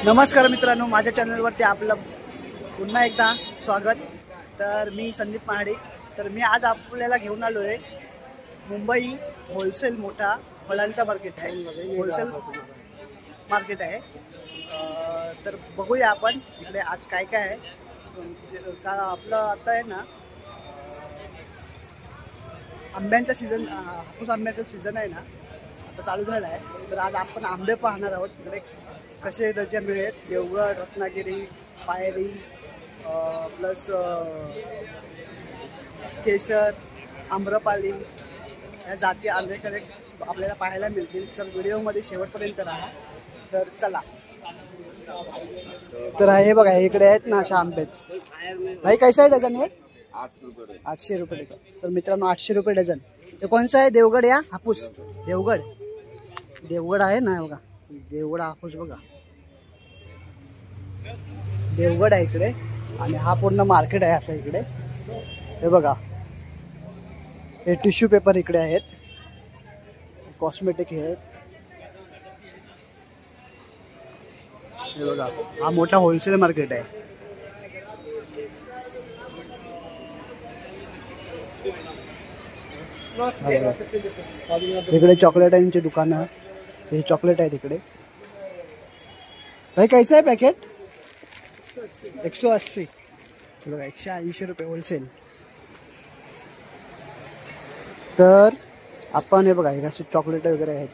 नमस्कार मित्रांनो, माझ्या चॅनलवरती आपलं पुन्हा एकदा स्वागत। तर मी संदीप महाडिक। तर मी आज आपल्याला घेऊन आलो आहे मुंबई होलसेल मोठा फळांचा मार्केट आहे, होलसेल मार्केट आहे। तर बघूया आपण इकडे आज काय काय आहे। का आपलं आता आहे ना आंब्यांचा सीझन, हापूस आंब्याचा सीझन आहे ना, आता चालू झाला आहे। तर आज आपण आंबे पाहणार आहोत इकडे कसे डझन मिळेल। देवगड, रत्नागिरी, पायरी प्लस केसर, आम्रपाली या जाती आंब्याकडे आपल्याला पाहायला मिळतील। तर व्हिडिओमध्ये शेवटपर्यंत राहा। तर चला। तर हे बघा, इकडे आहेत ना अशा आंबे। भाई कैसा आहे डझन? हे 800 रुपये। तर मित्रांनो 800 रुपये डझन। हे कोणसा आहे? देवगड या हापूस? देवगड आहे ना, बघा देवगड हापूस बघा, देवगड आहे इकडे। आणि हा पूर्ण मार्केट आहे असं इकडे। हे बघा, हे टिश्यू पेपर इकडे आहेत, कॉस्मेटिक आहेत। हे बघा, हा मोठा होलसेल मार्केट आहे। इकडे चॉकलेटांची दुकानं, हे चॉकलेट आहे तिकडे। भाई कैसा आहे पॅकेट? 180 बघा, 180 रुपये होलसेल। तर आपण हे बघा, हे असे चॉकलेट वगैरे आहेत।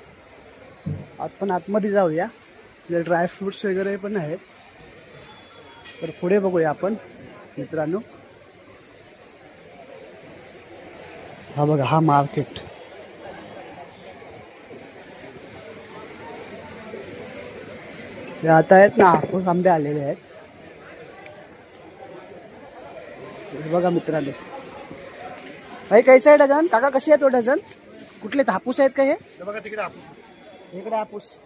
आपण आतमध्ये जाऊया, ड्राय फ्रुट्स वगैरे पण आहेत। तर पुढे बघूया आपण मित्रांनो। हा बघा, हा मार्केट। हे आता आहेत ना हापूस आंबे आलेले आहेत बघा मित्रांनो। भाई कैसा आहे डझन? काका कशी आहे तो डझन? कुठले हापूस आहेत का हे? बघा तिकडे हापूस, इकडे हापूस।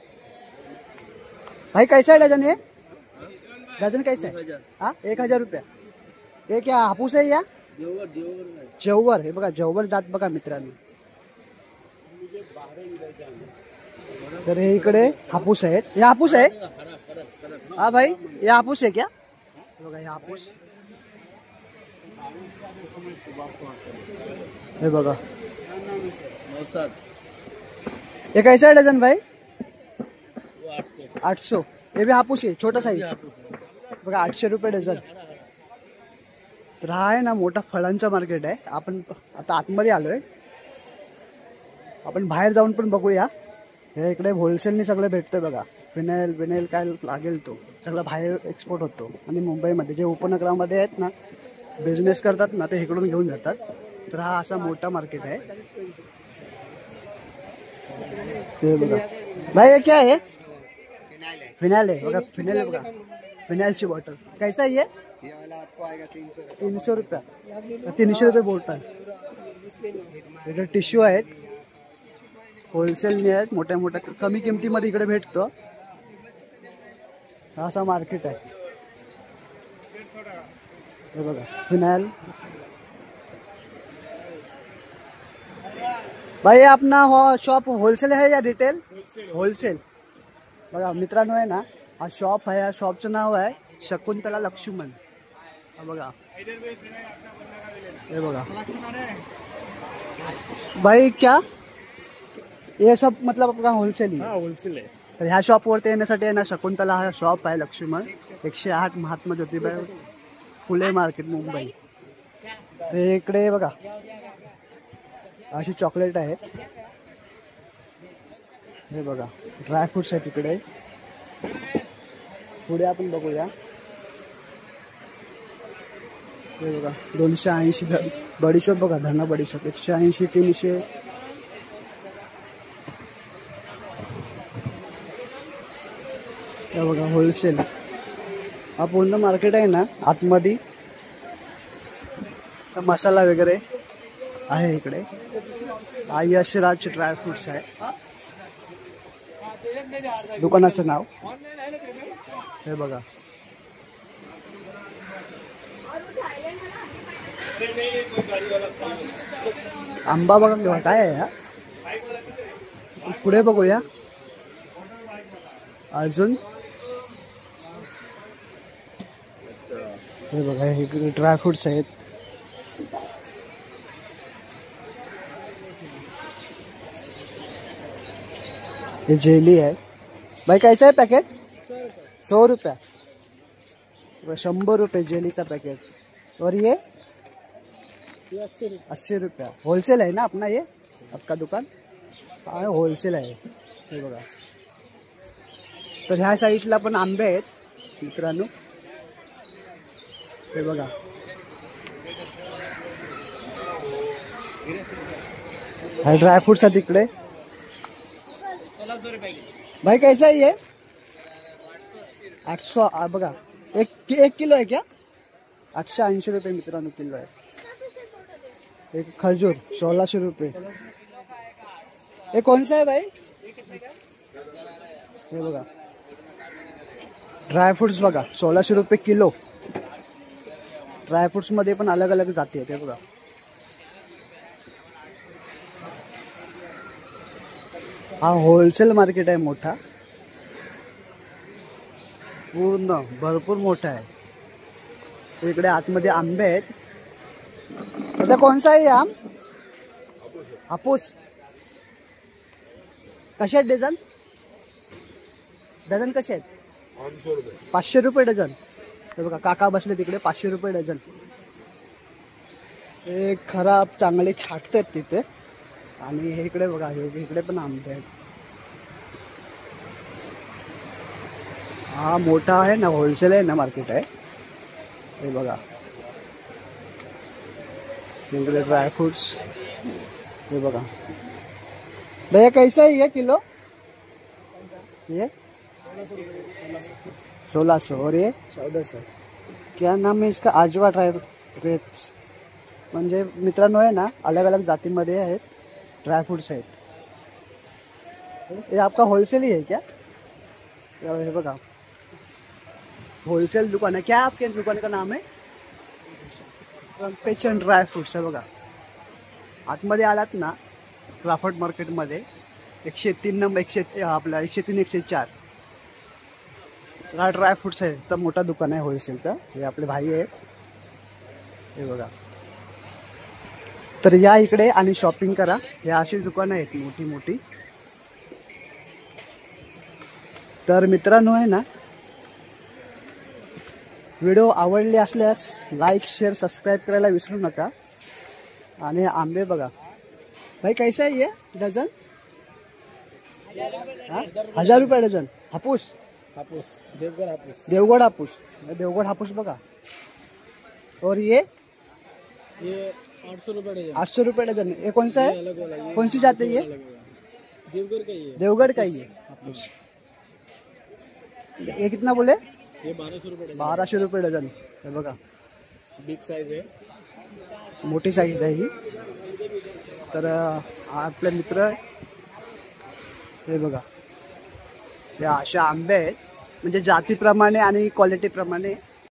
भाई कैसा आहे डझन? हे डझन कैसा आहे? हा 1000 रुपया। हे क्या हापूस आहे या? जव्हर। हे बघा जव्हर जात बघा मित्रांनो। तर हे इकडे हापूस आहेत। हे हापूस आहे? हा भाई, ये हापूस है क्या? बघा हे हापूस, हे बघा। ये कैसा है डझन भाई? 800। ये भी हापूस है, छोटा साइज बघा, 800 रुपये डझन। तर हा आहे ना मोठा फळांचा मार्केट आहे। आपण आता आतमध्ये आलोय, आपण बाहेर जाऊन पण बघूया। हे इकडे होलसेलनी सगळं भेटतं बघा, फिनाईल काय लागेल तो सगळं बाहेर एक्सपोर्ट होतो। आणि मुंबईमध्ये जे उपनगरामध्ये आहेत ना, बिझनेस करतात ना, ते इकडून घेऊन जातात। तर हा असा मोठा मार्केट आहे। ते बघा भाई, ये क्या है? फिनाइल है बघा, फिनाइल बघा, फिनाइलची बॉटल। कैसा है ये? आपको आएगा 300 रुपया। 300 रुपये बोलतात। इकडे टिश्यू आहेत, होलसेलने आहेत, मोठ्या मोठ्या कमी किमतीमध्ये इकडे भेटतो। असा मार्केट आहे हे बघा, फिनाइल। भाई अपना शॉप होलसेल है या रिटेल? होलसेल बघा मित्रांनो, आहे ना हा शॉप आहे। या शॉपचं नाव आहे शकुंतला लक्ष्मण। हा बघा, हे बघा भाई, क्या ये सब मतलब आपला होलसेल ही? होलसेल आहे। तर ह्या शॉपवरती येण्यासाठी आहे ना, शकुंतला हा शॉप आहे लक्ष्मण, 108 महात्मा ज्योतिबा फुले मार्केट मुंबई। तर इकडे बघा अशी चॉकलेट आहेत। हे बघा ड्राय फ्रुट्स आहेत इकडे। पुढे आपण बघूया, हे बघा 280 बडीशोप बघा, धना बडीशोप 180, 300। हे बघा होलसेल, हा पूर्ण मार्केट आहे ना आतमध्ये। मसाला वगैरे आहे इकडे। यशराज ड्राय फ्रुट्स आहे दुकानाचं नाव। हे बघा आंबा बघा काय आहे हा। पुढे बघूया अजून हे बघा हे ड्रायफ्रुट्स आहेत. ये जेली है भाई, कैसा है पैकेट? 100 रुपया. 100 रुपये जेलीचा पैकेट. और ये 80 रुपया. होलसेल आहे ना अपना ये आपका दुकान? हा होलसेल आहे. हे बघा. तर ह्या साईडला पण आंबे आहेत मित्रांनो. हे बघा. हा ड्रायफ्रूट्स आहे तिकडे. भाई कैसा है ये? 800 बघा. एक किलो है क्या? 880 रुपये मित्रांनो किलो आहे. एक खजूर 1600 रुपये. ये कौन सा है भाई? हे बघा ड्रायफ्रुट्स बघा 1600 रुपये किलो. ड्रायफ्रुट्स मध्ये पण अलग अलग जाती आहेत. हे बघा. हा होलसेल मार्केट आहे मोठा, पूर्ण भरपूर मोठा आहे. इकडे आतमध्ये आंबे आहेत. आता कोणसा आहे आम? हापूस. कसे आहेत डझन? डझन कसे आहेत? 500 रुपये डझन. हे बघा काका बसले तिकडे. 500 रुपये डझन. हे खराब चांगले छाटतात तिथे. आणि हे इकडे बघा इकडे पण आंबे आहेत. हा मोठा आहे ना, होलसेल आहे ना मार्केट आहे. हे बघा इकडे ड्रायफ्रूट्स. ये बघा भैया कैसा है ये किलो? ये 1600. और ये 1400. क्या नाम है इसका? आजवा ड्रायफ्रूट्स. म्हणजे मित्रांनो आहे ना अलग अलग जातीमध्ये आहेत ड्रायफ्रूट्स आहेत. ये आपका होलसेल ही है क्या? ये बघा होलसेल दुकान है. क्या आपके दुकान का नाम है? पेशन ड्रायफ्रूट्स. है बघा. आतमध्ये आलात ना क्राफ्ट मार्केटमध्ये 103 नंबर 100 आपला 103 104 हा ड्रायफ्रुट्स आहे. तर मोठा दुकान आहे होलसेलचा. हे आपले भाई आहेत. हे बघा. तर या इकडे आणि शॉपिंग करा. हे अशी दुकानं आहेत मोठी मोठी. तर मित्रांनो आहे ना व्हिडिओ आवडले असल्यास लाईक शेअर सबस्क्राईब करायला विसरू नका. आणि आंबे बघा भाई कैसा है ये डझन? 1000 रुपये डझन. हापूस. हापूस देवगढ़ हापूस. देवगढ़ हापूस. देवगढ़ हापूस बघा. और ये 800 रुपये डझन. 800 रुपये डझन. ये कौन सा है? कौन सी जाती है ये? देवगढ़ का ही है. देवगढ़ का ही है हापूस. ये कितना बोले? ये 1200 रुपये. 1200 रुपये डझन. हे बघा बिग साइज आहे. मोठी साईज आहे ही. तर आपले मित्र हे बघा हे अशा आंबे आहेत. म्हणजे जातीप्रमाणे आणि क्वालिटीप्रमाणे